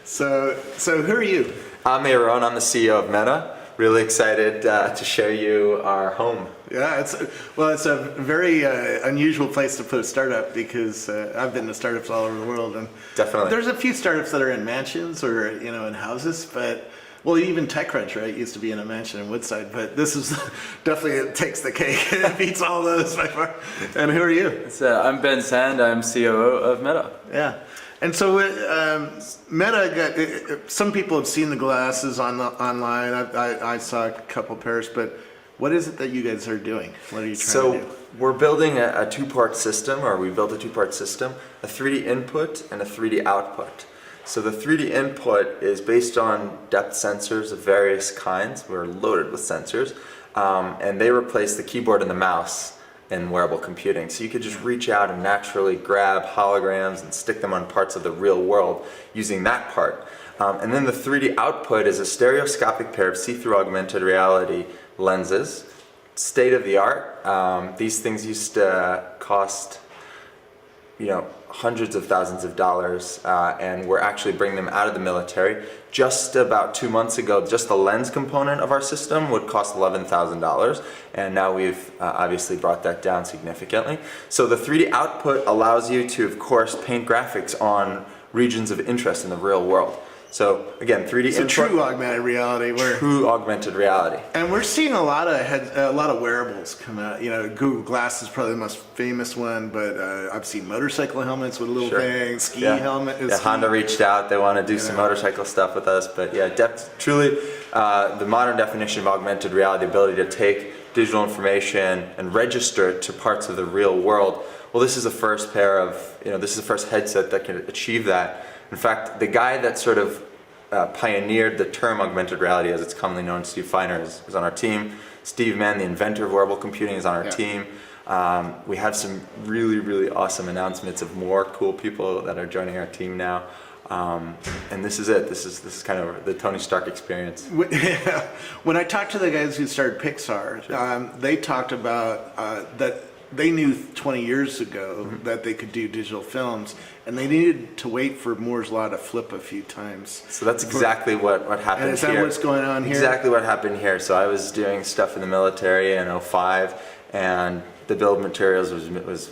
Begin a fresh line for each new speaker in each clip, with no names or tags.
So who are you?
I'm Meron. I'm the CEO of Meta. Really excited to show you our home.
Yeah, it's a very unusual place to put a startup because I've been to startups all over the world, and
Definitely.
there's a few startups that are in mansions or in houses, but even TechCrunch, right, used to be in a mansion in Woodside, but this is definitely, it takes the cake. It beats all those by far. And who are you?
I'm Ben Sand. I'm COO of Meta.
Yeah. And so Meta, some people have seen the glasses online. I saw a couple pairs, but what is it that you guys are doing? What are you trying to do?
We're building a two-part system, or we built a two-part system, a 3D input and a 3D output. So the 3D input is based on depth sensors of various kinds. We're loaded with sensors, and they replace the keyboard and the mouse in wearable computing. So you could just reach out and naturally grab holograms and stick them on parts of the real world using that part. And then the 3D output is a stereoscopic pair of see-through augmented reality lenses, state of the art. These things used to cost hundreds of thousands of dollars, and we're actually bringing them out of the military. Just about 2 months ago, just the lens component of our system would cost $11,000, and now we've obviously brought that down significantly. So the 3D output allows you to, of course, paint graphics on regions of interest in the real world. So again, 3D
so
input,
true augmented reality.
True augmented reality.
And we're seeing a lot of wearables come out. Google Glass is probably the most famous one, but I've seen motorcycle helmets with little things, ski helmet.
Honda reached out. They want to do some motorcycle stuff with us, but truly, the modern definition of augmented reality, the ability to take digital information and register it to parts of the real world. Well, this is the first pair of, this is the first headset that can achieve that. In fact, the guy that sort of pioneered the term augmented reality, as it's commonly known, Steve Feiner, is on our team. Steve Mann, the inventor of wearable computing, is on our team. We have some really, really awesome announcements of more cool people that are joining our team now. And this is it. This is kind of the Tony Stark experience.
When I talked to the guys who started Pixar, they talked about that they knew 20 years ago that they could do digital films, and they needed to wait for Moore's Law to flip a few times.
So that's exactly what happened here.
And is that what's going on here?
Exactly what happened here. So I was doing stuff in the military in 2005, and the bill of materials was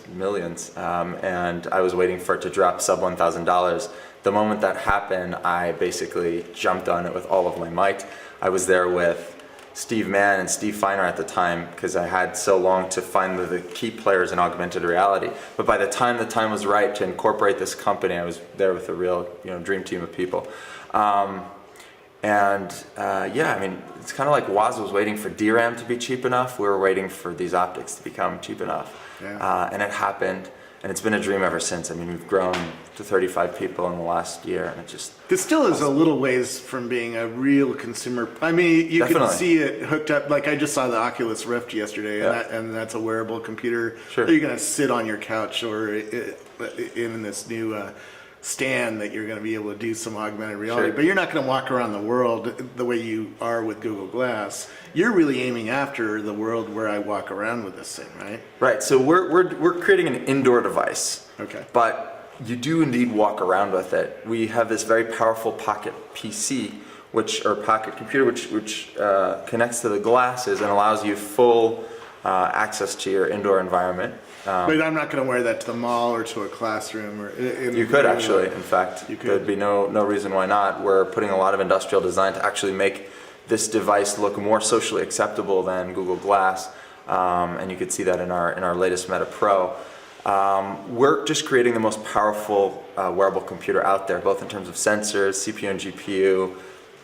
millions, and I was waiting for it to drop sub $1,000. The moment that happened, I basically jumped on it with all of my might. I was there with Steve Mann and Steve Feiner at the time because I had so long to find the key players in augmented reality. But by the time was right to incorporate this company, I was there with a real dream team of people. It's kind of like Woz was waiting for DRAM to be cheap enough. We were waiting for these optics to become cheap enough. And it happened. And it's been a dream ever since. I mean, we've grown to 35 people in the last year, and it just...
It still is a little ways from being a real consumer. I mean, you can see it hooked up. Like, I just saw the Oculus Rift yesterday, and that's a wearable computer.
Sure.
You're going to sit on your couch or in this new stand that you're going to be able to do some augmented reality.
Sure.
But you're not going to walk around the world the way you are with Google Glass. You're really aiming after the world where I walk around with this thing, right?
Right. So we're creating an indoor device.
Okay.
But you do indeed walk around with it. We have this very powerful pocket PC, or pocket computer, which connects to the glasses and allows you full access to your indoor environment.
But I'm not going to wear that to the mall or to a classroom.
You could actually, in fact.
You could.
There'd be no reason why not. We're putting a lot of industrial design to actually make this device look more socially acceptable than Google Glass, and you could see that in our latest Meta Pro. We're just creating the most powerful wearable computer out there, both in terms of sensors, CPU and GPU,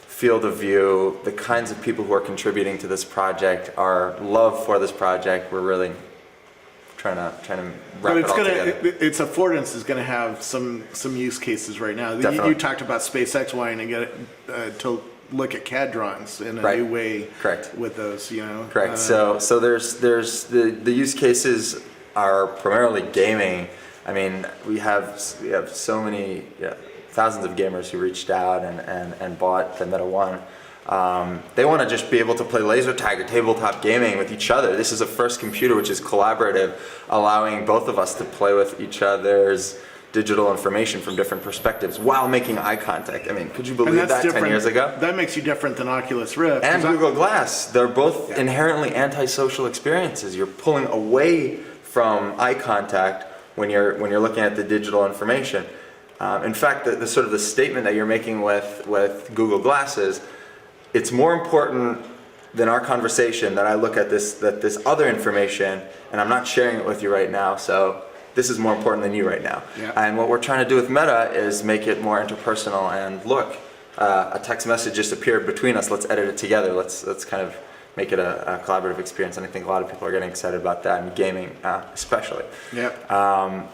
field of view, the kinds of people who are contributing to this project, our love for this project. We're really trying to wrap it all together.
Its affordance is going to have some use cases right now.
Definitely.
You talked about SpaceX wanting to get it to look at CAD drawings in a new way.
Correct.
With those,
Correct. So there's the use cases are primarily gaming. I mean, we have so many thousands of gamers who reached out and bought the Meta 1. They want to just be able to play laser tag or tabletop gaming with each other. This is a first computer which is collaborative, allowing both of us to play with each other's digital information from different perspectives while making eye contact. I mean, could you
And
believe
that's
that 10 years ago?
That makes you different than Oculus Rift.
And
'cause
Google Glass, they're both inherently antisocial experiences. You're pulling away from eye contact when you're looking at the digital information. In fact, the sort of the statement that you're making with Google Glass is, it's more important than our conversation that I look at this other information, and I'm not sharing it with you right now. So this is more important than you right now.
Yeah.
And what we're trying to do with Meta is make it more interpersonal. And look, a text message just appeared between us. Let's edit it together. Let's kind of make it a collaborative experience. And I think a lot of people are getting excited about that, and gaming especially.
Yeah. I'm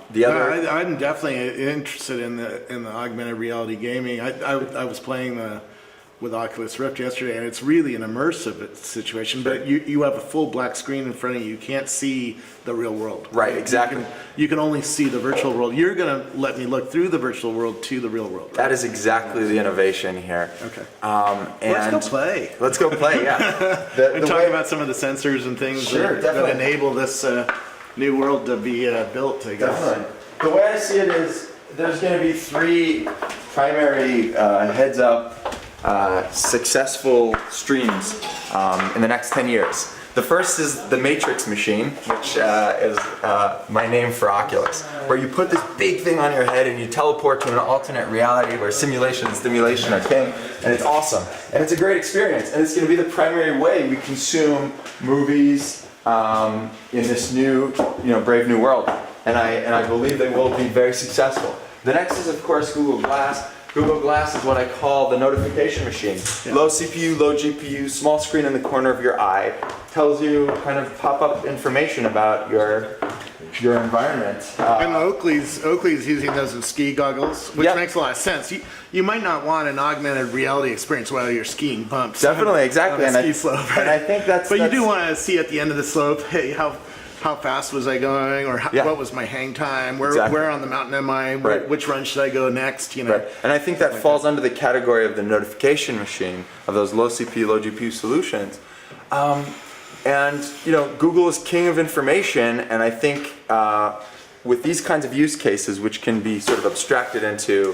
definitely interested in the augmented reality gaming. I was playing with Oculus Rift yesterday, and it's really an immersive situation. But you have a full black screen in front of you. You can't see the real world.
Right, exactly.
You can only see the virtual world. You're going to let me look through the virtual world to the real world. Right?
That is exactly the innovation here.
Okay.
And
Let's go play.
Let's go play, yeah.
And talk about some of the sensors and things that enable this new world to be built, I guess.
Definitely. The way I see it is there's going to be three primary heads-up successful streams in the next 10 years. The first is the Matrix machine, which is my name for Oculus, where you put this big thing on your head and you teleport to an alternate reality where simulation and stimulation are king, and it's awesome. And it's a great experience, and it's going to be the primary way we consume movies in this new, brave new world. And I believe they will be very successful. The next is, of course, Google Glass. Google Glass is what I call the notification machine. Yeah. Low CPU, low GPU, small screen in the corner of your eye. Tells you kind of pop-up information about your environment.
And Oakley's using those in ski goggles, which makes a lot of sense. You might not want an augmented reality experience while you're skiing bumps.
Definitely, exactly.
On a ski slope, right?
And I think that's...
But you do want to see at the end of the slope, hey, how fast was I going, or what was my hang time? Where on the mountain am I? Which run should I go next?
Right. And I think that falls under the category of the notification machine, of those low CPU, low GPU solutions. And Google is king of information, and I think with these kinds of use cases, which can be sort of abstracted into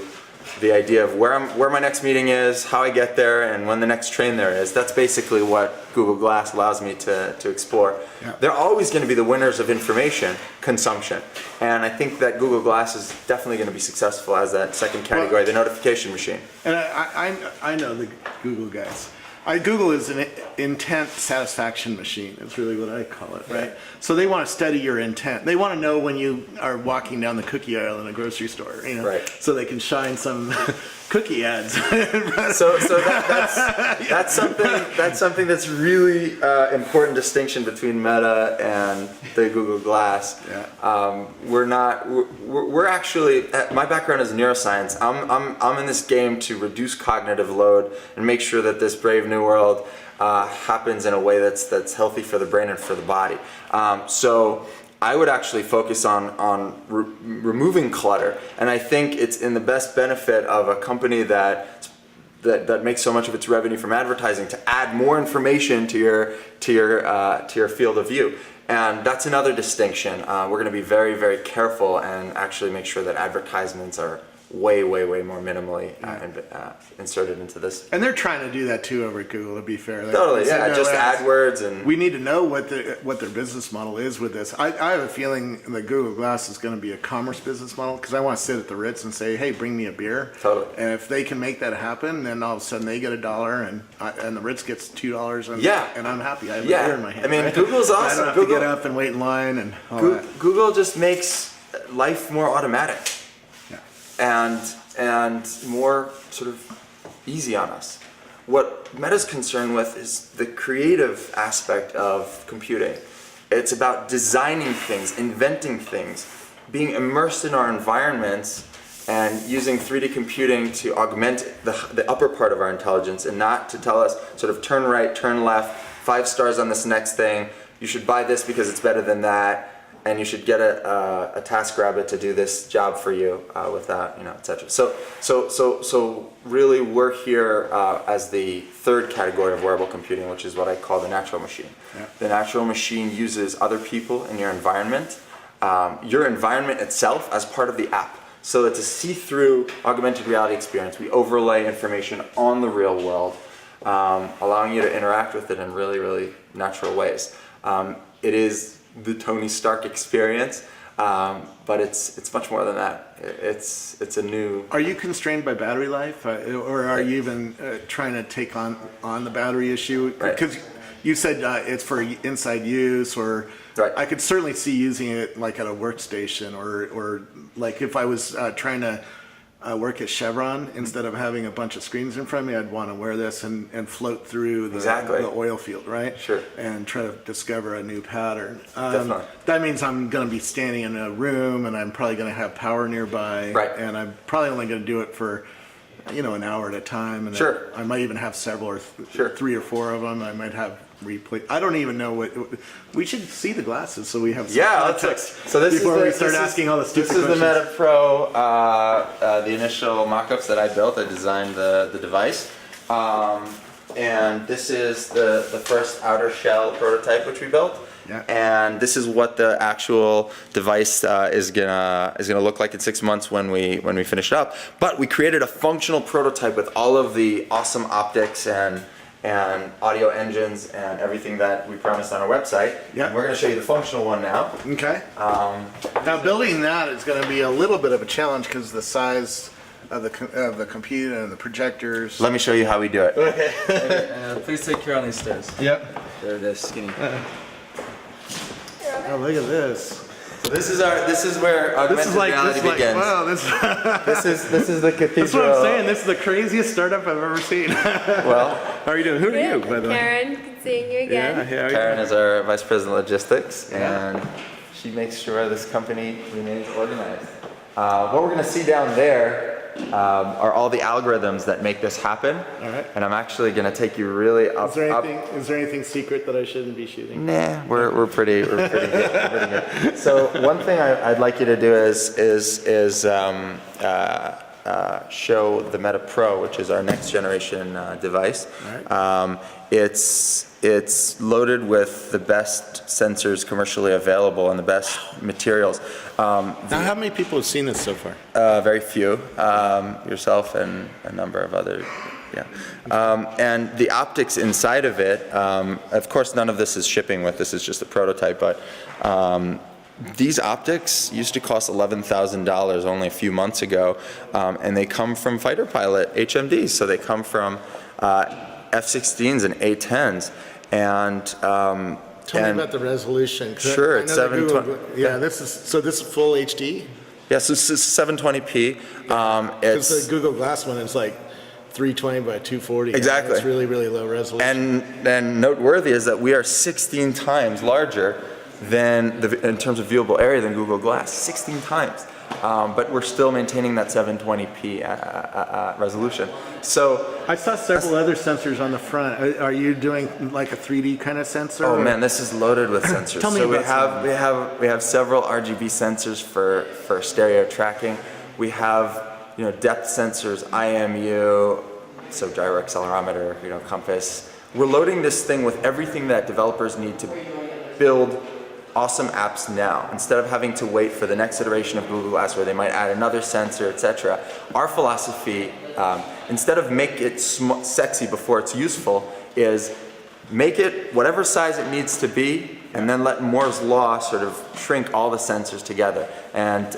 the idea of where my next meeting is, how I get there, and when the next train there is. That's basically what Google Glass allows me to explore. Yeah. They're always going to be the winners of information consumption, and I think that Google Glass is definitely going to be successful as that second category, the notification machine.
And I know the Google guys. Google is an intent satisfaction machine. It's really what I call it, right? So they want to study your intent. They want to know when you are walking down the cookie aisle in a grocery store, so they can shine some cookie ads.
So that's something that's really important distinction between Meta and the Google Glass. Yeah. We're actually, my background is neuroscience. I'm in this game to reduce cognitive load and make sure that this brave new world happens in a way that's healthy for the brain and for the body. So I would actually focus on removing clutter, and I think it's in the best benefit of a company that makes so much of its revenue from advertising to add more information to your field of view. And that's another distinction. We're going to be very, very careful and actually make sure that advertisements are way more minimally inserted into this.
And they're trying to do that too over at Google, to be fair.
Totally, yeah, just AdWords and...
We need to know what their business model is with this. I have a feeling that Google Glass is going to be a commerce business model, because I want to sit at the Ritz and say, hey, bring me a beer.
Totally.
And if they can make that happen, then all of a sudden they get $1 and the Ritz gets $2 and I'm happy. I have a beer in my hand.
I mean, Google's awesome.
I don't have to get up and wait in line and all that.
Google just makes life more automatic. And more sort of easy on us. What Meta's concerned with is the creative aspect of computing. It's about designing things, inventing things, being immersed in our environments, and using 3D computing to augment the upper part of our intelligence, and not to tell us sort of turn right, turn left, 5 stars on this next thing, you should buy this because it's better than that, and you should get a TaskRabbit to do this job for you with that, etc. So really, we're here as the third category of wearable computing, which is what I call the natural machine. Yeah. The natural machine uses other people in your environment itself as part of the app. So it's a see-through augmented reality experience. We overlay information on the real world, allowing you to interact with it in really, really natural ways. It is the Tony Stark experience, but it's much more than that. It's a new.
Are you constrained by battery life, or are you even trying to take on the battery issue?
Right.
Because you said it's for inside use, or
Right.
I could certainly see using it like at a workstation, or like if I was trying to work at Chevron, instead of having a bunch of screens in front of me, I'd want to wear this and float through the oil field, right?
Sure.
And try to discover a new pattern.
Definitely.
That means I'm going to be standing in a room, and I'm probably going to have power nearby.
Right.
And I'm probably only going to do it for, an hour at a time. And
Sure.
I might even have several, or
Sure.
3 or 4 of them. I might have replay. I don't even know what. We should see the glasses so we have some context.
So this
before
is
we start asking all the stupid
questions. This is
questions.
the Meta Pro, the initial mock-ups that I built. I designed the device, and this is the first outer shell prototype which we built.
Yeah.
And this is what the actual device is gonna look like in 6 months when we finish it up. But we created a functional prototype with all of the awesome optics and audio engines and everything that we promised on our website.
Yeah.
And we're going to show you the functional one now.
Okay. Now building that is going to be a little bit of a challenge because the size of the computer and the projectors.
Let me show you how we do it.
Okay.
Please take care on these stairs.
Yep.
They're skinny.
Oh, look at this.
So this is where augmented reality begins.
Wow, this
This is the cathedral.
that's what I'm saying. This is the craziest startup I've ever seen.
Well,
How are you doing? Who are you, by the way?
Karen, good seeing you again.
Yeah, how are you?
Karen is our vice president of logistics,
Yeah.
and she makes sure this company remains organized. What we're going to see down there are all the algorithms that make this happen.
All right.
And I'm actually going to take you really up.
Is there anything secret that I shouldn't be shooting?
Nah, we're pretty good. We're pretty good. So one thing I'd like you to do is show the Meta Pro, which is our next generation device.
All
It's loaded with the best sensors commercially available and the best materials.
Now, how many people have seen this so far?
Very few, yourself and a number of others. Yeah, and the optics inside of it. Of course, none of this is shipping with. This is just a prototype, but. These optics used to cost $11,000 only a few months ago, and they come from fighter pilot HMDs. So they come from F-16s and A-10s, and
Tell me about the resolution. 'Cause
Sure,
I
it's
know that
720.
Yeah, this is full HD.
yeah, so it's 720p.
Because
It's
the Google Glass one is like 320 by 240.
Exactly.
It's really, really low resolution.
and noteworthy is that we are 16 times larger than in terms of viewable area than Google Glass, 16 times. But we're still maintaining that 720p resolution. So,
I saw several other sensors on the front. Are you doing like a 3D kind of sensor?
oh
or-
man, this is loaded with sensors.
Tell me
so
about
we have several RGB sensors for stereo tracking. We have depth sensors, IMU, so gyro accelerometer, compass. We're loading this thing with everything that developers need to build awesome apps now, instead of having to wait for the next iteration of Google Glass where they might add another sensor, etc. Our philosophy, instead of make it sexy before it's useful, is make it whatever size it needs to be, and then let Moore's law sort of shrink all the sensors together. And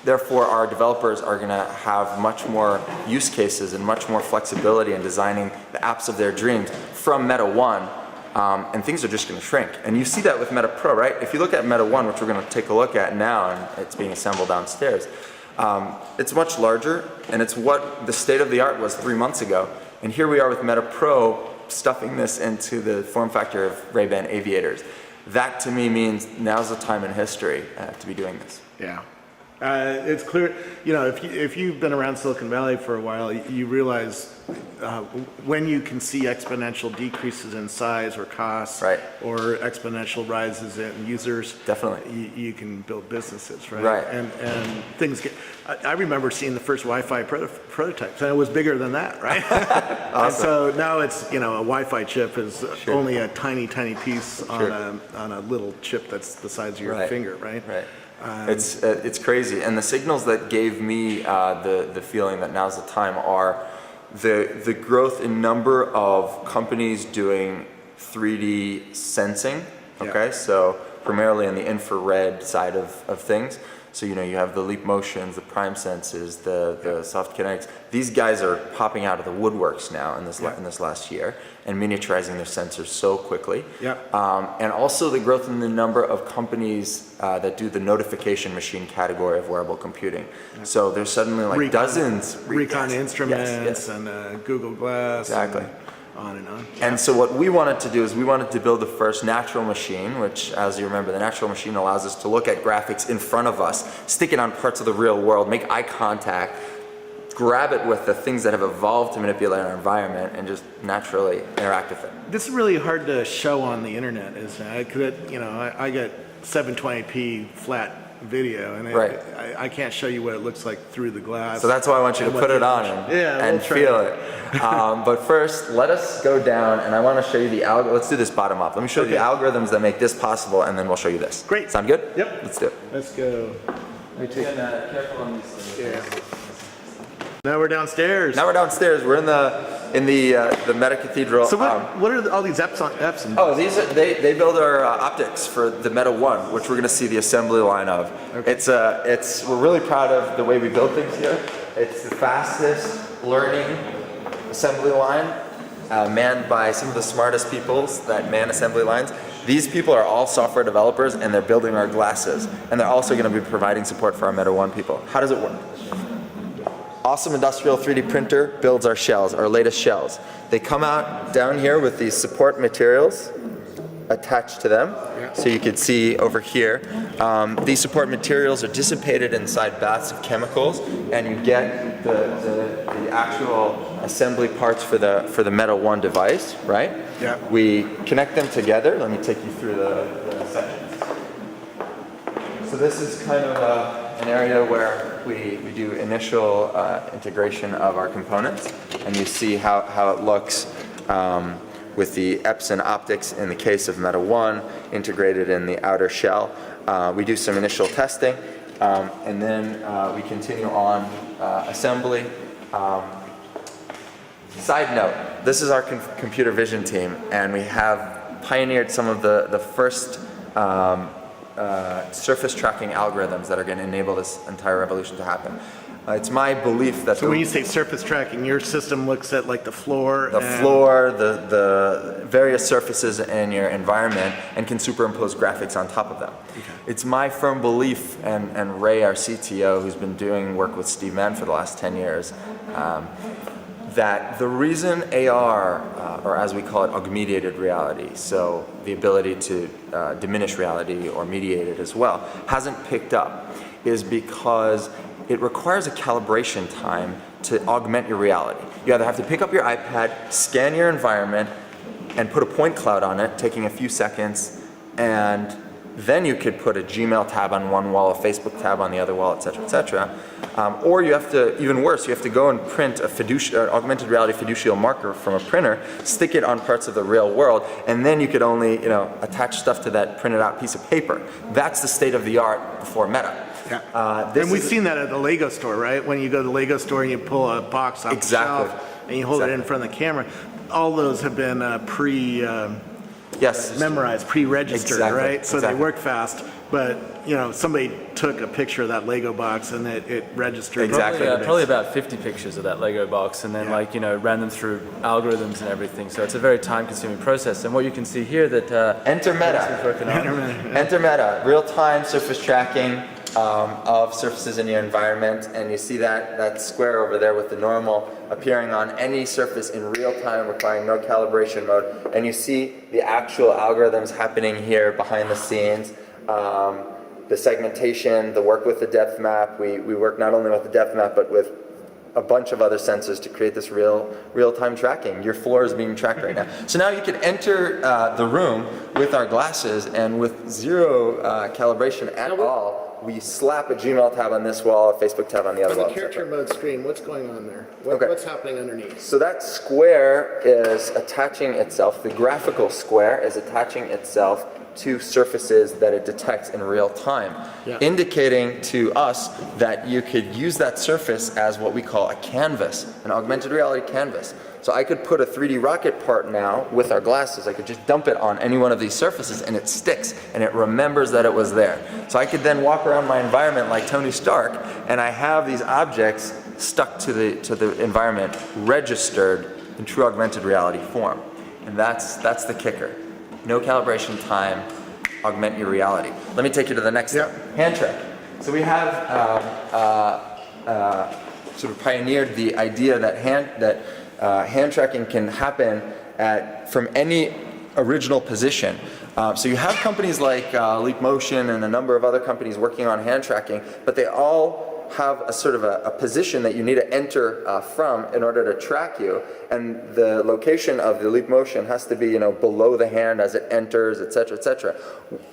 therefore, our developers are going to have much more use cases and much more flexibility in designing the apps of their dreams from Meta 1. And things are just going to shrink. And you see that with Meta Pro, right? If you look at Meta 1, which we're going to take a look at now, and it's being assembled downstairs, it's much larger, and it's what the state of the art was 3 months ago. And here we are with Meta Pro stuffing this into the form factor of Ray-Ban Aviators. That to me means now's the time in history to be doing this.
Yeah. It's clear, if you've been around Silicon Valley for a while, you realize when you can see exponential decreases in size or costs,
Right.
or exponential rises in users,
Definitely.
you can build businesses, right?
Right.
And things get. I remember seeing the first Wi-Fi prototypes, and it was bigger than that, right?
Awesome.
And so now it's a Wi-Fi chip is only a tiny piece on a little chip that's the size of your
Right.
finger, right?
Right. It's crazy, and the signals that gave me the feeling that now's the time are the growth in number of companies doing 3D sensing. Okay, so primarily in the infrared side of things. So you have the Leap Motions, the Prime Senses, the Soft Kinetics. These guys are popping out of the woodworks now in this last year and miniaturizing their sensors so quickly. And also the growth in the number of companies that do the notification machine category of wearable computing. So there's suddenly like dozens.
Recon Instruments and Google Glass.
Exactly.
On and on.
And so what we wanted to do is we wanted to build the first natural machine, which, as you remember, the natural machine allows us to look at graphics in front of us, stick it on parts of the real world, make eye contact, grab it with the things that have evolved to manipulate our environment, and just naturally interact with it.
This is really hard to show on the internet, isn't it? I get 720p flat video, and I can't show you what it looks like through the glass.
So that's why I want you to put it on and feel it. But first, let us go down, and I want to show you the let's do this bottom up. Let me show you the algorithms that make this possible, and then we'll show you this.
Great.
Sound good?
Yep.
Let's do it.
Let's go.
Careful on these things.
Now we're downstairs.
We're in the Meta Cathedral.
So what are all these Epson?
Oh, these are, they build our optics for the Meta 1, which we're going to see the assembly line of. Okay. We're really proud of the way we build things here. It's the fastest learning assembly line, manned by some of the smartest people that man assembly lines. These people are all software developers, and they're building our glasses, and they're also going to be providing support for our Meta 1 people. How does it work? Awesome Industrial 3D printer builds our shells, our latest shells. They come out down here with these support materials attached to them. So you can see over here, these support materials are dissipated inside baths of chemicals, and you get the actual assembly parts for the Meta 1 device, right?
Yeah.
We connect them together. Let me take you through the sections. So this is kind of an area where we do initial integration of our components, and you see how it looks with the Epson optics in the case of Meta 1 integrated in the outer shell. We do some initial testing, and then we continue on assembly. Side note, this is our computer vision team, and we have pioneered some of the first surface tracking algorithms that are going to enable this entire revolution to happen. It's my belief that...
So when you say surface tracking, your system looks at like the floor?
The various surfaces in your environment, and can superimpose graphics on top of them. Okay. It's my firm belief, and Ray, our CTO, who's been doing work with Steve Mann for the last 10 years, that the reason AR, or as we call it, augmented reality, so the ability to diminish reality or mediate it as well, hasn't picked up, is because it requires a calibration time to augment your reality. You either have to pick up your iPad, scan your environment, and put a point cloud on it, taking a few seconds, and then you could put a Gmail tab on one wall, a Facebook tab on the other wall, etc., etc. Or you have to, even worse, you have to go and print a augmented reality fiducial marker from a printer, stick it on parts of the real world, and then you could only, attach stuff to that printed out piece of paper. That's the state of the art before Meta.
Yeah. And we've seen that at the Lego store, right? When you go to the Lego store and you pull a box off the shelf and you hold it in front of the camera, all those have been memorized, pre-registered, right? So they work fast, but somebody took a picture of that Lego box and it registered.
Exactly.
Probably about 50 pictures of that Lego box, and then ran them through algorithms and everything. So it's a very time-consuming process. And what you can see here that
Enter Meta. Enter Meta, real-time surface tracking of surfaces in your environment, and you see that square over there with the normal appearing on any surface in real time, requiring no calibration mode, and you see the actual algorithms happening here behind the scenes. The segmentation, the work with the depth map. We work not only with the depth map, but with a bunch of other sensors to create this real-time tracking. Your floor is being tracked right now. So now you can enter the room with our glasses, and with zero calibration at all, we slap a Gmail tab on this wall, a Facebook tab on the other wall.
On the character mode screen, what's going on there? What's happening underneath?
So that square is attaching itself, the graphical square is attaching itself to surfaces that it detects in real time, indicating to us that you could use that surface as what we call a canvas, an augmented reality canvas. So I could put a 3D rocket part now with our glasses. I could just dump it on any one of these surfaces and it sticks and it remembers that it was there. So I could then walk around my environment like Tony Stark and I have these objects stuck to the environment, registered in true augmented reality form. And that's the kicker. No calibration time, augment your reality. Let me take you to the next step. Hand track. So we have sort of pioneered the idea that hand tracking can happen from any original position. So you have companies like Leap Motion and a number of other companies working on hand tracking, but they all have a sort of a position that you need to enter from in order to track you, and the location of the Leap Motion has to be below the hand as it enters, etc., etc.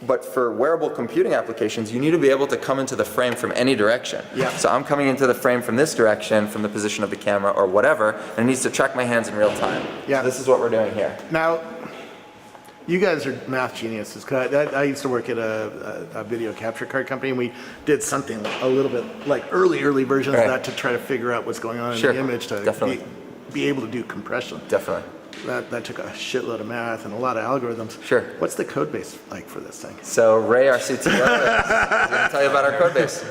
But for wearable computing applications, you need to be able to come into the frame from any direction. So I'm coming into the frame from this direction, from the position of the camera or whatever, and it needs to track my hands in real time. So this is what we're doing here.
Now, you guys are math geniuses. 'Cause I used to work at a video capture card company, and we did something a little bit like early versions of that to try to figure out what's going on in the image to be able to do compression.
Definitely.
That took a shitload of math and a lot of algorithms. What's the code base like for this thing?
So Ray, our CTO, is going to tell you about our code base.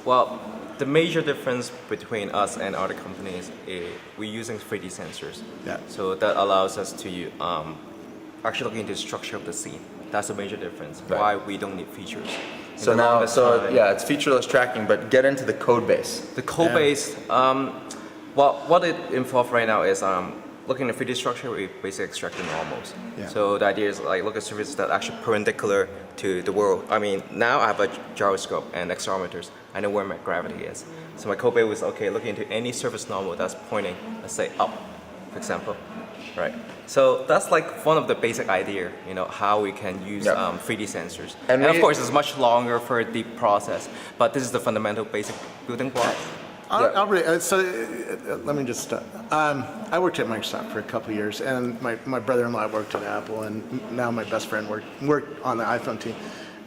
Well, the major difference between us and other companies is we're using 3D sensors. So that allows us to actually look into the structure of the scene. That's a major difference. Why we don't need features.
So now, it's featureless tracking, but get into the code base.
The code base, well, what it involves right now is looking at 3D structure, we basically extract the normals. So the idea is like look at surfaces that are actually perpendicular to the world. I mean, now I have a gyroscope and accelerometers. I know where my gravity is. So my code base was looking into any surface normal that's pointing, let's say up, for example. Right. So that's like one of the basic idea, how we can use 3D sensors. And of course, it's much longer for a deep process, but this is the fundamental basic building block.
Let me just start. I worked at Microsoft for a couple of years, and my brother-in-law worked at Apple, and now my best friend worked on the iPhone team.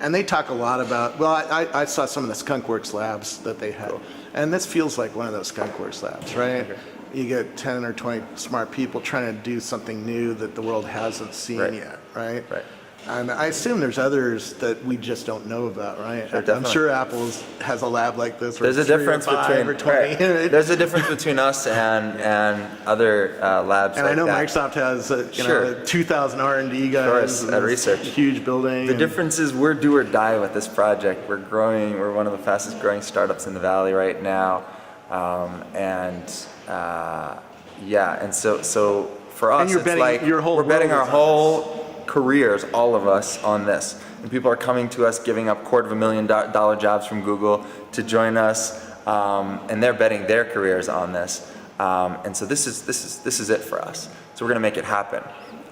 And they talk a lot about, I saw some of the Skunkworks labs that they had, and this feels like one of those Skunkworks labs, right? You get 10 or 20 smart people trying to do something new that the world hasn't seen yet, right? And I assume there's others that we just don't know about, right? I'm sure Apple has a lab like this.
There's a difference there's a difference between us and other labs.
And
like
I know
that.
Microsoft has 2,000 R&D guys
at research.
Huge building.
The difference is we're do or die with this project. We're growing. We're one of the fastest growing startups in the Valley right now, and so for us, it's like we're betting our whole careers, all of us, on this. And people are coming to us, giving up $250,000 jobs from Google to join us, and they're betting their careers on this. And so this is it for us. So we're going to make it happen,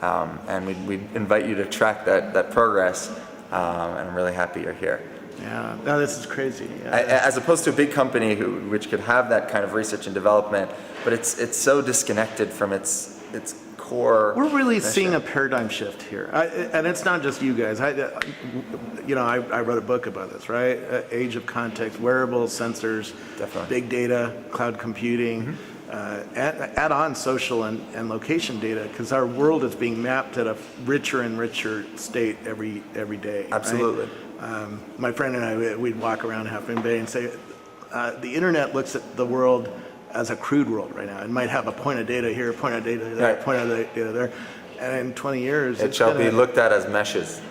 and we invite you to track that progress. And I'm really happy you're here.
Yeah, no, this is crazy.
As opposed to a big company which could have that kind of research and development, but it's so disconnected from its core.
We're really seeing a paradigm shift here, and it's not just you guys. I wrote a book about this, right? Age of context, wearables, sensors, big data, cloud computing, add on social and location data, because our world is being mapped at a richer and richer state every day.
Absolutely.
Right? My friend and I, we'd walk around Half Moon Bay and say, the internet looks at the world as a crude world right now. It might have a point of data here, a point of data there, a point of data there. And in 20 years,
it shall be looked at as meshes,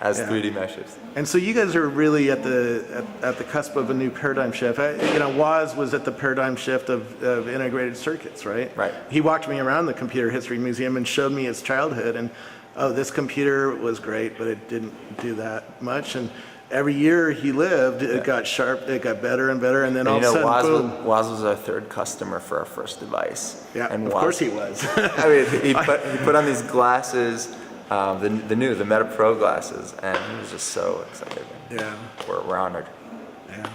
as 3D meshes.
And so you guys are really at the cusp of a new paradigm shift. Woz was at the paradigm shift of integrated circuits, right?
Right.
He walked me around the Computer History Museum and showed me his childhood, and this computer was great, but it didn't do that much. And every year he lived, it got sharp, it got better and better, and then all of a sudden, boom.
Woz was our third customer for our first device.
Yeah,
and
of course he was.
I mean, he put on these glasses, the Meta Pro glasses, and he was just so excited.
Yeah.
We're honored.
Yeah.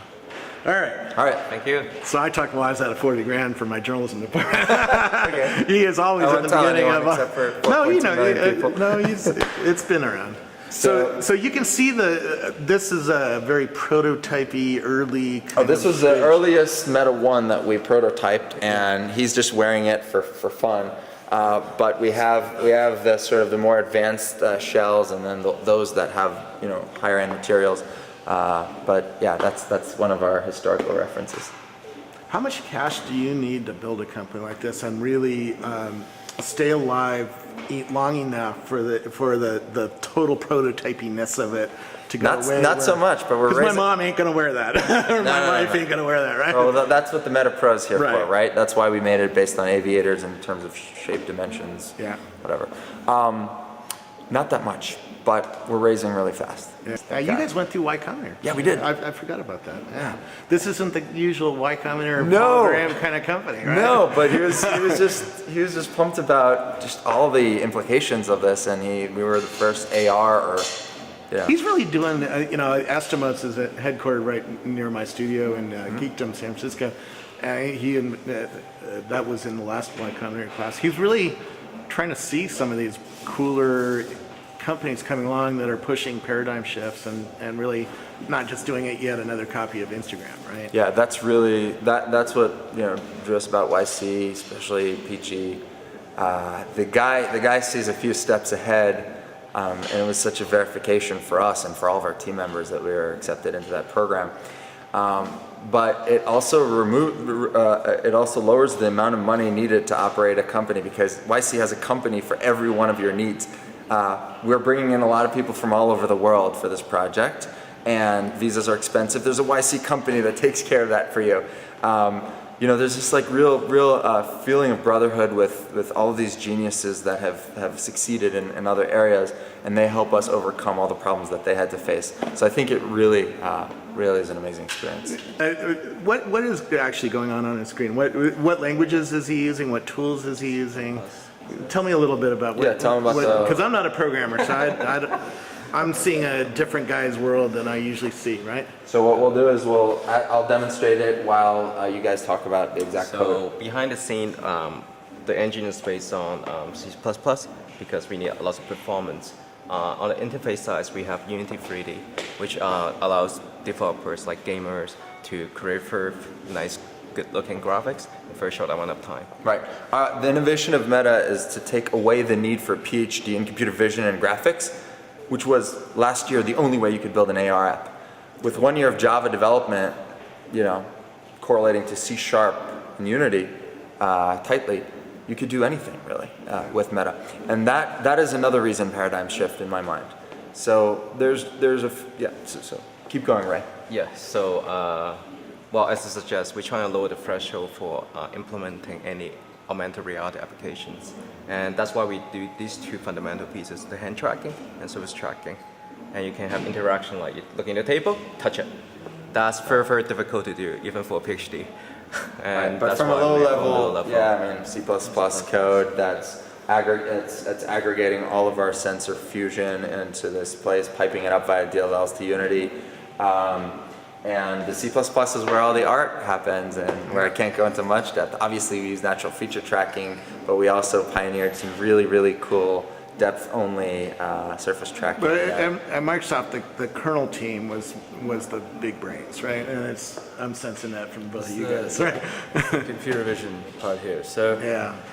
All right.
Thank you.
So I talked Woz out of 40 grand for my journalism department. Okay. He is always at the beginning of.
Except for 4.2 million people.
It's been around. So you can see this is a very prototypey, early.
This was the earliest Meta 1 that we prototyped, and he's just wearing it for fun. But we have the sort of the more advanced shells, and then those that have higher end materials. But yeah, that's one of our historical references.
How much cash do you need to build a company like this and really stay alive long enough for the total prototypiness of it to go away?
Not so much, but we're
raising.
raising.
My mom ain't gonna wear that, or my wife ain't gonna wear that, right?
Well, that's what the Meta Pro is here
Right.
for, right? That's why we made it based on aviators in terms of shape, dimensions,
Yeah.
whatever. Not that much, but we're raising really fast.
Yeah. You guys went through Y Combinator.
Yeah, we did.
I forgot about that. Yeah, this isn't the usual Y Combinator
No.
hologram kind of company, right?
No, but he was just pumped about just all the implications of this, and we were the first AR or. Yeah.
He's really doing, Estimos is headquartered right near my studio in Geekdom, San Francisco. That was in the last Y Combinator class. He's really trying to see some of these cooler companies coming along that are pushing paradigm shifts and really not just doing it yet another copy of Instagram, right?
Yeah, that's really that's what drew us about YC, especially Peachy. The guy sees a few steps ahead. And it was such a verification for us and for all of our team members that we were accepted into that program. But it also lowers the amount of money needed to operate a company, because YC has a company for every one of your needs. We're bringing in a lot of people from all over the world for this project, and visas are expensive. There's a YC company that takes care of that for you. There's this like real feeling of brotherhood with all of these geniuses that have succeeded in other areas, and they help us overcome all the problems that they had to face. So I think it really is an amazing experience.
What is actually going on the screen? What languages is he using? What tools is he using? Tell me a little bit about what.
Yeah, tell me about
because I'm not a programmer, so I'm seeing a different guy's world than I usually see, right?
So what we'll do is I'll demonstrate it while you guys talk about the exact code.
So behind the scene, the engine is based on C++ because we need lots of performance. On the interface side, we have Unity 3D, which allows developers like gamers to create nice, good-looking graphics in a very short amount of time.
Right. The innovation of Meta is to take away the need for a PhD in computer vision and graphics, which was last year the only way you could build an AR app. With 1 year of Java development, correlating to C# and Unity tightly, you could do anything really with Meta, and that is another reason paradigm shift in my mind. So So keep going, Ray.
Yeah. So as it suggests, we're trying to lower the threshold for implementing any augmented reality applications. And that's why we do these two fundamental pieces, the hand tracking and surface tracking. And you can have interaction like you look in the table, touch it. That's very, very difficult to do, even for a PhD. And
Right, but
that's
from a
why
low
we-
level, C++ code that's aggregating all of our sensor fusion into this place, piping it up via DLLs to Unity. And the C++ is where all the art happens, and where I can't go into much depth. Obviously, we use natural feature tracking, but we also pioneered some really, really cool depth-only surface tracking.
But at Microsoft, the kernel team was the big brains, right? And I'm sensing that from both of you guys, right?
Computer vision part here. So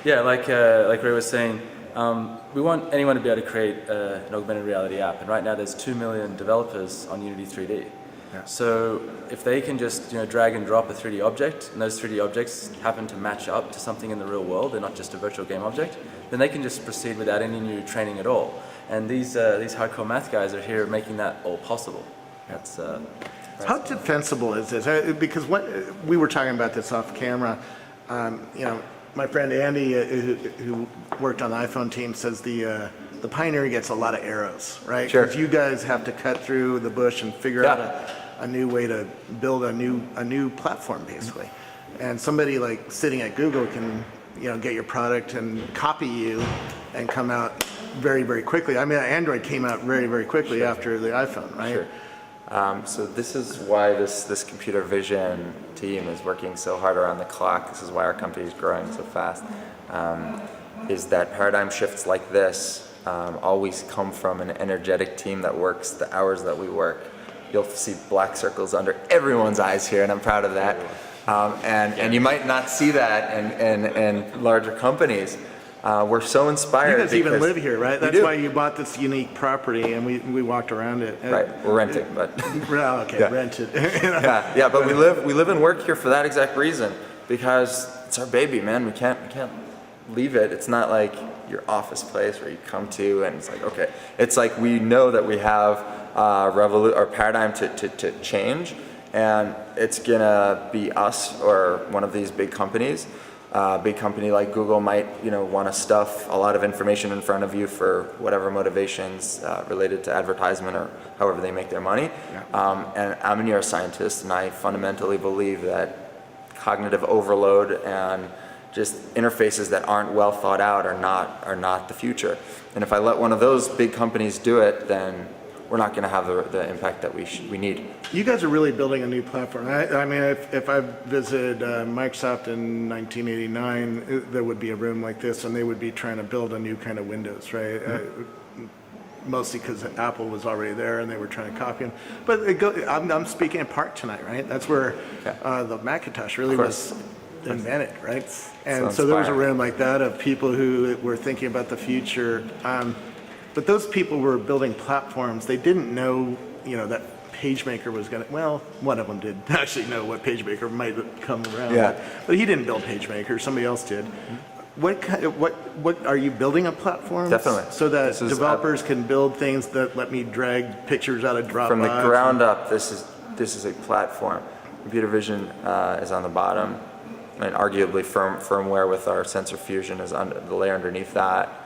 Yeah.
like Ray was saying, we want anyone to be able to create an augmented reality app, and right now there's 2 million developers on Unity 3D.
Yeah.
So if they can just drag and drop a 3D object, and those 3D objects happen to match up to something in the real world, they're not just a virtual game object, then they can just proceed without any new training at all. And these hardcore math guys are here making that all possible. That's
How defensible is this? Because we were talking about this off camera. My friend Andy, who worked on the iPhone team, says the Pioneer gets a lot of arrows, right?
Sure.
Because you guys have to cut through the bush and figure out a new way to build a new platform, basically. And somebody like sitting at Google can get your product and copy you and come out very, very quickly. I mean, Android came out very, very quickly after the iPhone, right?
Sure. So this is why this computer vision team is working so hard around the clock. This is why our company is growing so fast. Is that paradigm shifts like this always come from an energetic team that works the hours that we work. You'll see black circles under everyone's eyes here, and I'm proud of that. And you might not see that in larger companies. We're so inspired.
You guys even
because
live here, right?
we
That's
do.
why you bought this unique property, and we walked around it.
Right, we're renting, but
Oh, okay,
Yeah.
rented.
yeah, but we live and work here for that exact reason, because it's our baby, man. We can't leave it. It's not like your office place where you come to and it's like, okay. It's like we know that we have our paradigm to change, and it's gonna be us or one of these big companies. Big company like Google might, want to stuff a lot of information in front of you for whatever motivations related to advertisement or however they make their money. And I'm a neuroscientist, and I fundamentally believe that cognitive overload and just interfaces that aren't well thought out are not the future. And if I let one of those big companies do it, then we're not going to have the impact that we need.
You guys are really building a new platform. I mean, if I visited Microsoft in 1989, there would be a room like this, and they would be trying to build a new kind of Windows, right? Mostly because Apple was already there, and they were trying to copy them. But I'm speaking in part tonight, right? That's where the Macintosh really was invented, right? And so there was a room like that of people who were thinking about the future. But those people were building platforms. They didn't know, that PageMaker was going to, well, one of them did actually know what PageMaker might come around.
Yeah.
But he didn't build PageMaker, somebody else did. What are you building a platform?
Definitely.
So that developers can build things that let me drag pictures out of Dropbox.
From the ground up, this is a platform. Computer vision is on the bottom, and arguably firmware with our sensor fusion is under the layer underneath that.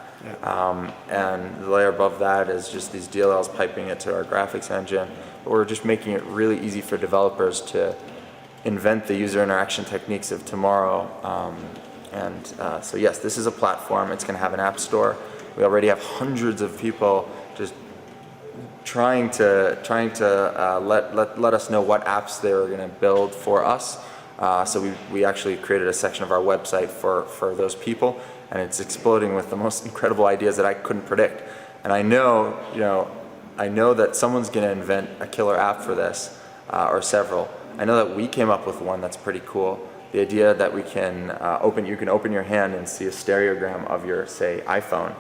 And the layer above that is just these DLLs piping it to our graphics engine. But we're just making it really easy for developers to invent the user interaction techniques of tomorrow. So yes, this is a platform. It's going to have an app store. We already have hundreds of people just trying to let us know what apps they're going to build for us. So we actually created a section of our website for those people. And it's exploding with the most incredible ideas that I couldn't predict. And I know that someone's going to invent a killer app for this, or several. I know that we came up with one that's pretty cool. The idea that you can open your hand and see a stereogram of your, say, iPhone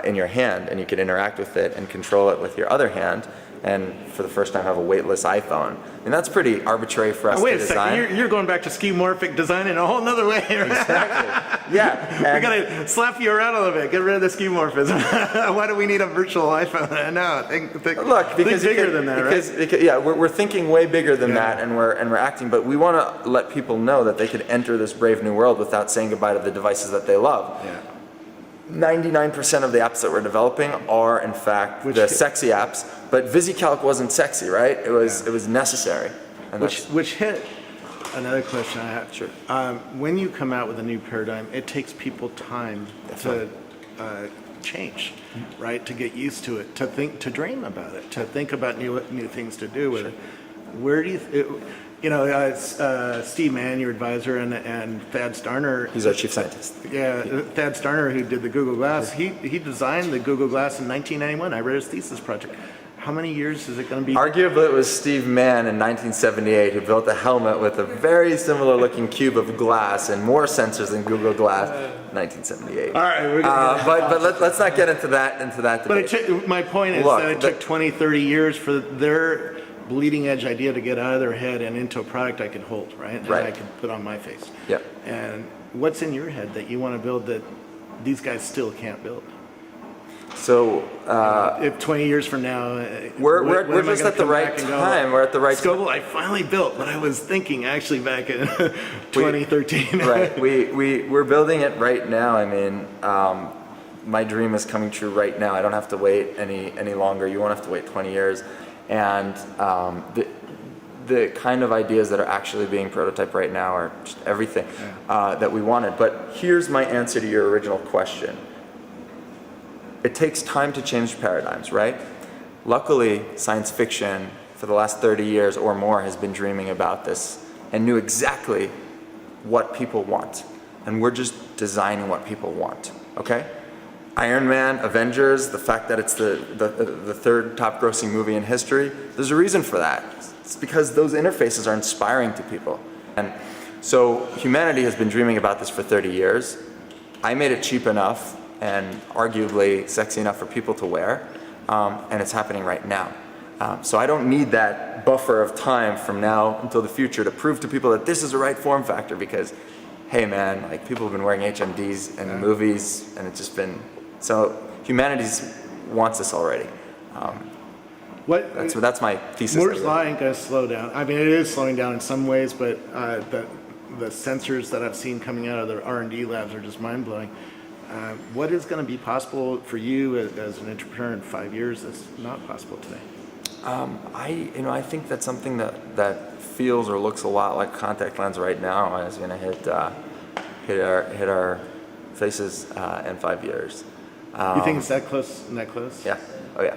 in your hand, and you can interact with it and control it with your other hand. And for the first time have a weightless iPhone. And that's pretty arbitrary for us to design.
Wait a second, you're going back to skeuomorphic design in a whole nother way. Right?
Exactly. Yeah.
We're gonna slap you around a little bit. Get rid of the skeuomorphism. Why do we need a virtual iPhone? No, think bigger than that, right?
Because we're thinking way bigger than that, and we're acting. But we want to let people know that they could enter this brave new world without saying goodbye to the devices that they love. Yeah. 99% of the apps that we're developing are, in fact, the sexy apps. But VisiCalc wasn't sexy, right? It was necessary. And
which hit another question I have.
Sure.
When you come out with a new paradigm, it takes people time to change, right? To get used to it, to dream about it, to think about new things to do with it. Where do you? Steve Mann, your advisor, and Thad Starner.
He's our chief scientist.
Yeah, Thad Starner, who did the Google Glass, he designed the Google Glass in 1991. I read his thesis project. How many years is it going to be?
Arguably, it was Steve Mann in 1978 who built a helmet with a very similar looking cube of glass and more sensors than Google Glass. 1978.
All right,
but let's not get into that debate.
But my point is that it took 20, 30 years for their bleeding edge idea to get out of their head and into a product I could hold, right? And I could put on my face.
Yep.
And what's in your head that you want to build that these guys still can't build?
So
if 20 years from now,
we're just at the right time. We're at the right
Scoble, I finally built what I was thinking actually back in 2013.
Right. We're building it right now. I mean, my dream is coming true right now. I don't have to wait any longer. You won't have to wait 20 years. And the kind of ideas that are actually being prototyped right now are just everything that we wanted. But here's my answer to your original question. It takes time to change paradigms, right? Luckily, science fiction for the last 30 years or more has been dreaming about this and knew exactly what people want. And we're just designing what people want, okay? Iron Man, Avengers, the fact that it's the third top grossing movie in history, there's a reason for that. It's because those interfaces are inspiring to people. And so humanity has been dreaming about this for 30 years. I made it cheap enough and arguably sexy enough for people to wear, and it's happening right now. So I don't need that buffer of time from now until the future to prove to people that this is the right form factor, because, hey man, like people have been wearing HMDs in movies, and it's just been, so humanity wants this already. That's my thesis.
Moore's Law ain't going to slow down. I mean, it is slowing down in some ways, but the sensors that I've seen coming out of the R&D labs are just mind-blowing. What is going to be possible for you as an entrepreneur in 5 years that's not possible today?
I think that something that feels or looks a lot like contact lens right now is going to hit our faces in 5 years.
You think it's that close? That close?
Yeah. Oh yeah.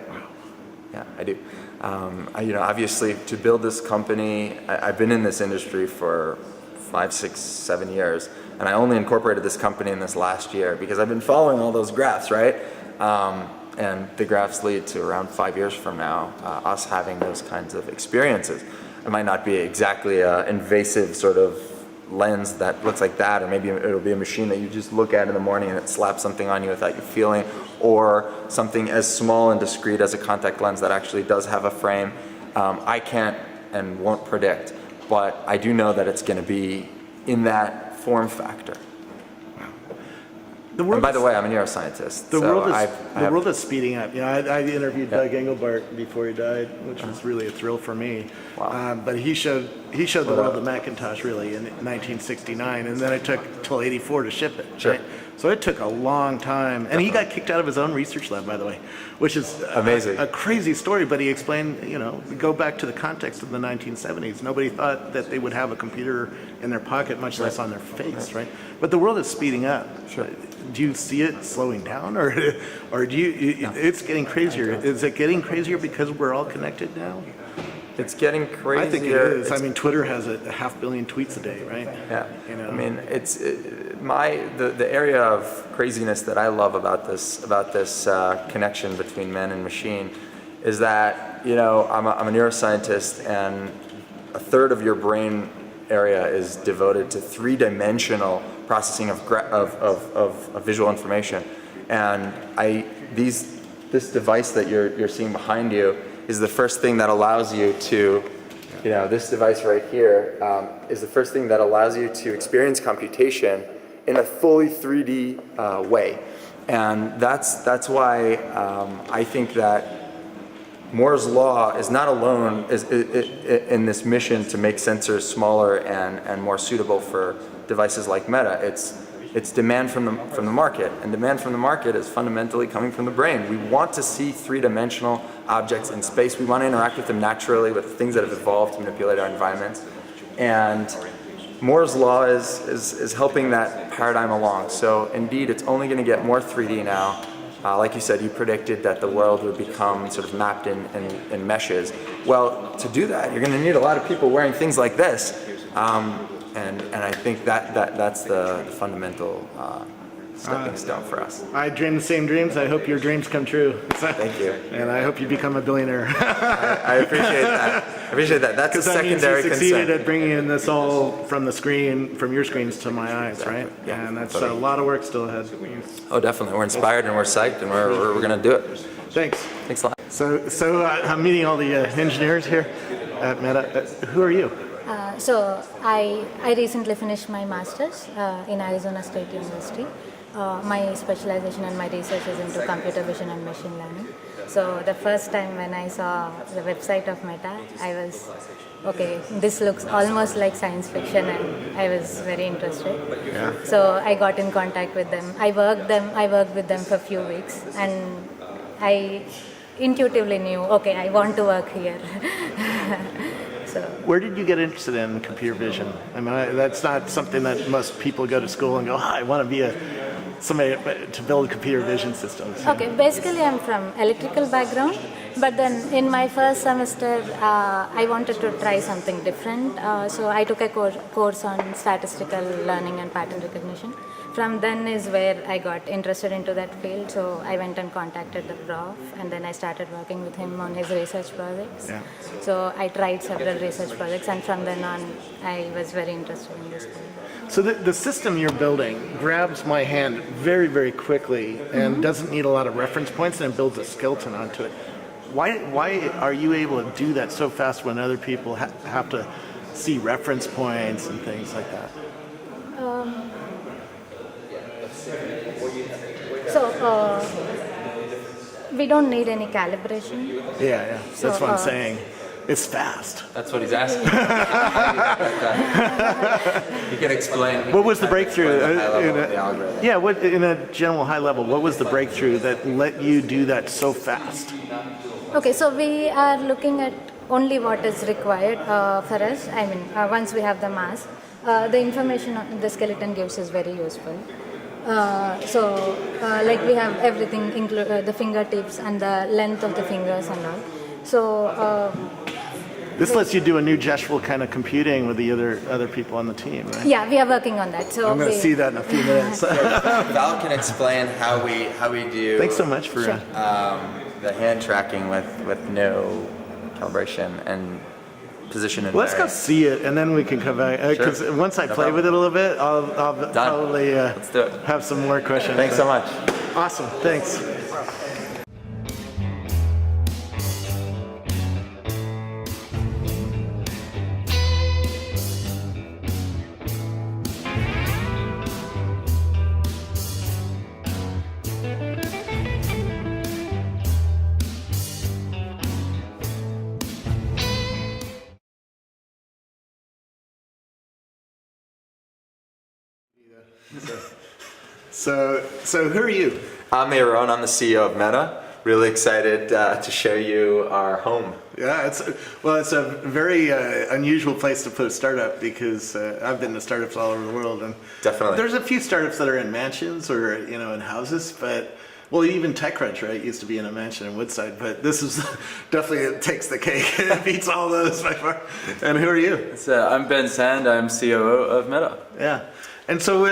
Yeah, I do. Obviously, to build this company, I've been in this industry for 5, 6, 7 years, and I only incorporated this company in this last year because I've been following all those graphs, right? And the graphs lead to around 5 years from now, us having those kinds of experiences. It might not be exactly an invasive sort of lens that looks like that, or maybe it'll be a machine that you just look at in the morning and it slaps something on you without you feeling, or something as small and discreet as a contact lens that actually does have a frame. I can't and won't predict, but I do know that it's going to be in that form factor. And by the way, I'm a neuroscientist.
The world is speeding up. I interviewed Doug Engelbart before he died, which was really a thrill for me.
Wow.
But he showed the world the Macintosh really in 1969, and then it took till '84 to ship it.
Sure.
Right? So it took a long time, and he got kicked out of his own research lab, by the way, which is
amazing.
A crazy story. But he explained, go back to the context of the 1970s. Nobody thought that they would have a computer in their pocket, much less on their face, right? But the world is speeding up.
Sure.
Do you see it slowing down, or do you?
No.
It's getting crazier. Is it getting crazier because we're all connected now?
It's getting crazier.
I think it is. I mean, Twitter has a 500 million tweets a day, right?
Yeah. I mean, the area of craziness that I love about this connection between man and machine is that I'm a neuroscientist, and a third of your brain area is devoted to three-dimensional processing of visual information, and this device that you're seeing behind you is the first thing that allows you to, this device right here is the first thing that allows you to experience computation in a fully 3D way. And that's why I think that Moore's Law is not alone in this mission to make sensors smaller and more suitable for devices like Meta. It's demand from the market, and demand from the market is fundamentally coming from the brain. We want to see three-dimensional objects in space. We want to interact with them naturally, with things that have evolved to manipulate our environments. And Moore's Law is helping that paradigm along. So indeed, it's only going to get more 3D now. Like you said, you predicted that the world would become sort of mapped in meshes. Well, to do that, you're going to need a lot of people wearing things like this. And I think that's the fundamental stepping stone for us.
I dream the same dreams. I hope your dreams come true.
Thank you.
And I hope you become a billionaire.
I appreciate that. I appreciate that. That's a secondary
you succeeded
concern.
at bringing in this all from your screens to my eyes, right?
Yeah,
And that's
totally.
a lot of work still ahead.
Oh, definitely. We're inspired and we're psyched, and we're going to do it.
Thanks.
Thanks a lot.
So I'm meeting all the engineers here at Meta. Who are you?
So I recently finished my master's in Arizona State University. My specialization and my research is into computer vision and machine learning. So the first time when I saw the website of Meta, I was, okay, this looks almost like science fiction, and I was very interested.
Yeah.
So I got in contact with them. I worked with them for a few weeks, and I intuitively knew, okay, I want to work here. So.
Where did you get interested in computer vision? I mean, that's not something that most people go to school and go, I want to be somebody to build computer vision systems.
Okay, basically I'm from electrical background, but then in my first semester I wanted to try something different. So I took a course on statistical learning and pattern recognition from then is where I got interested into that field. So I went and contacted the prof, and then I started working with him on his research projects.
Yeah.
So I tried several research projects, and from then on, I was very interested in this field.
So the system you're building grabs my hand very, very quickly and doesn't need a lot of reference points, and it builds a skeleton onto it. Why are you able to do that so fast when other people have to see reference points and things like that?
We don't need any calibration.
Yeah.
So,
That's what I'm saying. It's fast.
That's what he's asking. You can explain.
What was the breakthrough?
High level of the algorithm.
Yeah, what in a general high level, what was the breakthrough that let you do that so fast?
Okay, so we are looking at only what is required for us. I mean, once we have the mass, the information on the skeleton gives is very useful. Like we have everything, the fingertips and the length of the fingers and all. So
This lets you do a new gestural kind of computing with the other people on the team, right?
yeah, we are working on that. So
I'm going to see that in a few minutes.
Val can explain how we do.
Thanks so much for
Sure.
The hand tracking with no calibration and position and
Let's go
bearing.
see it, and then we can come back. Because once I
No
play
problem.
with it a little bit, I'll probably
Let's do it.
have some more questions.
Thanks so much.
Awesome. Thanks. So who are you?
I'm Meron. I'm the CEO of Meta. Really excited to show you our home.
Yeah, it's a very unusual place to put a startup because I've been to startups all over the world, and
Definitely.
there's a few startups that are in mansions or in houses, but well, even TechCrunch, right, used to be in a mansion in Woodside, but this is definitely, it takes the cake. It beats all those by far. And who are you?
So I'm Ben Sand, I'm COO of Meta.
Yeah. And so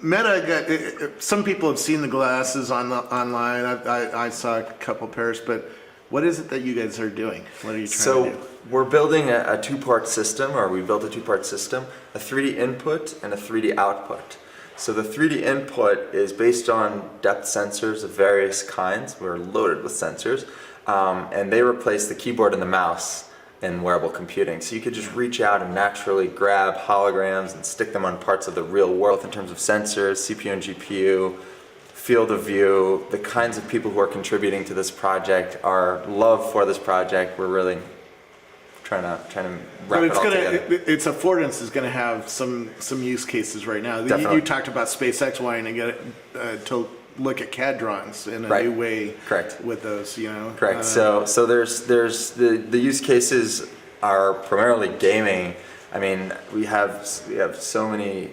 Meta, some people have seen the glasses online. I saw a couple pairs, but what is it that you guys are doing? What are you trying to do?
So we're building a two-part system, or we built a two-part system, a 3D input and a 3D output. So the 3D input is based on depth sensors of various kinds. We're loaded with sensors, and they replace the keyboard and the mouse in wearable computing. So you could just reach out and naturally grab holograms and stick them on parts of the real world in terms of sensors, CPU and GPU, field of view, the kinds of people who are contributing to this project, our love for this project. We're really trying to wrap
But
it all together.
its affordance is going to have some use cases right now.
Definitely.
You talked about SpaceX wanting to get it to look at CAD drawings in a
Right.
new way.
Correct.
With those,
Correct. So there's the use cases are primarily gaming. I mean, we have so many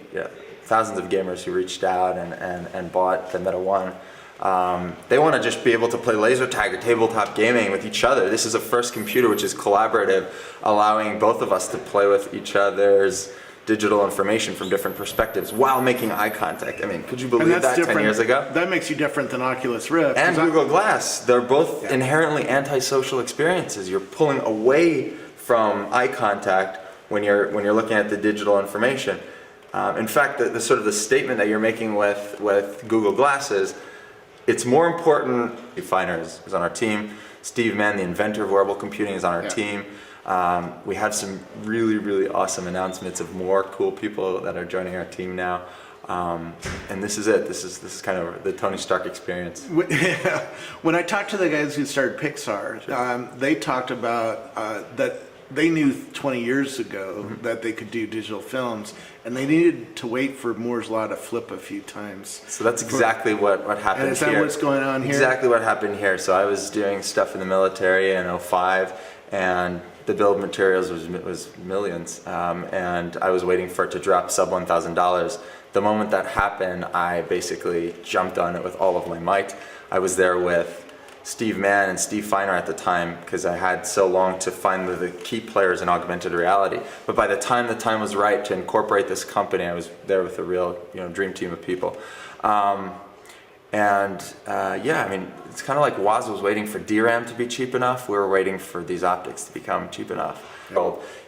thousands of gamers who reached out and bought the Meta One. They want to just be able to play laser tag or tabletop gaming with each other. This is a first computer which is collaborative, allowing both of us to play with each other's digital information from different perspectives while making eye contact. I mean, could you
And
believe
that's
that 10
different.
years ago?
That makes you different than Oculus Rift.
And
'cause
Google Glass, they're both inherently antisocial experiences. You're pulling away from eye contact when you're looking at the digital information. In fact, the sort of the statement that you're making with Google Glass is, it's more important. Steve Feiner is on our team. Steve Mann, the inventor of wearable computing, is on our team. We have some really awesome announcements of more cool people that are joining our team now. And this is it. This is kind of the Tony Stark experience.
When I talked to the guys who started Pixar, they talked about that they knew 20 years ago that they could do digital films, and they needed to wait for Moore's Law to flip a few times.
So that's exactly what happened
And is that
here.
what's going on here?
Exactly what happened here. So I was doing stuff in the military in 2005, and the bill of materials was millions, and I was waiting for it to drop sub $1,000. The moment that happened, I basically jumped on it with all of my might. I was there with Steve Mann and Steve Feiner at the time, because I had so long to find the key players in augmented reality. But by the time was right to incorporate this company, I was there with a real dream team of people. Yeah, I mean, it's kind of like Woz was waiting for DRAM to be cheap enough. We were waiting for these optics to become cheap enough.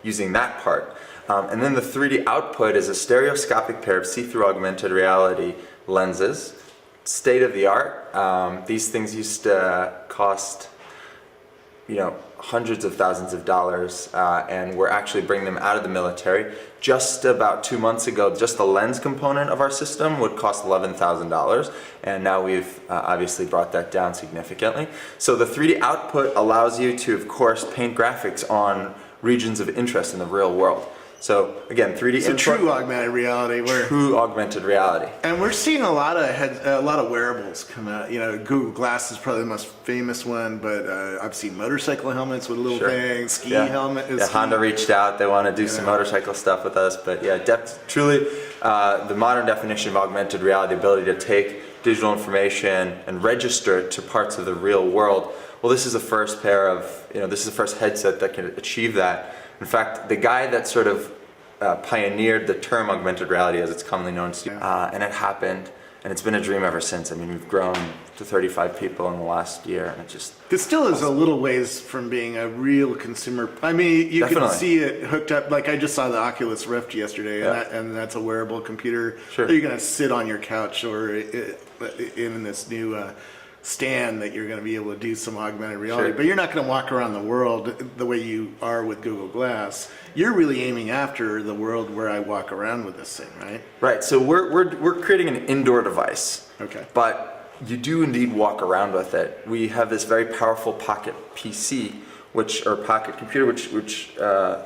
Using that part. And then the 3D output is a stereoscopic pair of see-through augmented reality lenses. State of the art. These things used to cost, hundreds of thousands of dollars, and we're actually bringing them out of the military. Just about 2 months ago, just the lens component of our system would cost $11,000, and now we've obviously brought that down significantly. So the 3D output allows you to, of course, paint graphics on regions of interest in the real world. So again, 3D
So
input,
true augmented reality.
true augmented reality.
And we're seeing a lot of wearables come out. Google Glass is probably the most famous one, but I've seen motorcycle helmets with little things, ski helmet.
Yeah, Honda reached out. They want to do some motorcycle stuff with us, but yeah, truly, the modern definition of augmented reality, the ability to take digital information and register it to parts of the real world. Well, this is the first this is the first headset that can achieve that. In fact, the guy that sort of pioneered the term augmented reality, as it's commonly known, and it happened, and it's been a dream ever since. I mean, we've grown to 35 people in the last year, and it just...
This still is a little ways from being a real consumer. I mean, you can see it hooked up. Like I just saw the Oculus Rift yesterday, and that's a wearable computer.
Sure.
You're going to sit on your couch or in this new stand that you're going to be able to do some augmented reality.
Sure.
But you're not going to walk around the world the way you are with Google Glass. You're really aiming after the world where I walk around with this thing, right?
Right. So we're creating an indoor device.
Okay.
But you do indeed walk around with it. We have this very powerful pocket PC, or pocket computer, which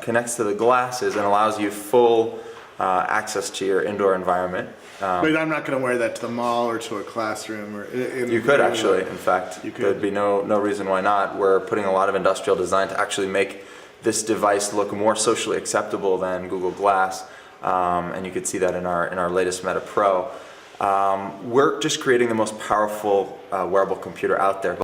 connects to the glasses and allows you full access to your indoor environment.
But I'm not going to wear that to the mall or to a classroom.
You could actually, in fact.
You could.
There'd be no reason why not. We're putting a lot of industrial design to actually make this device look more socially acceptable than Google Glass, and you could see that in our latest Meta Pro. We're just creating the most powerful wearable computer out there.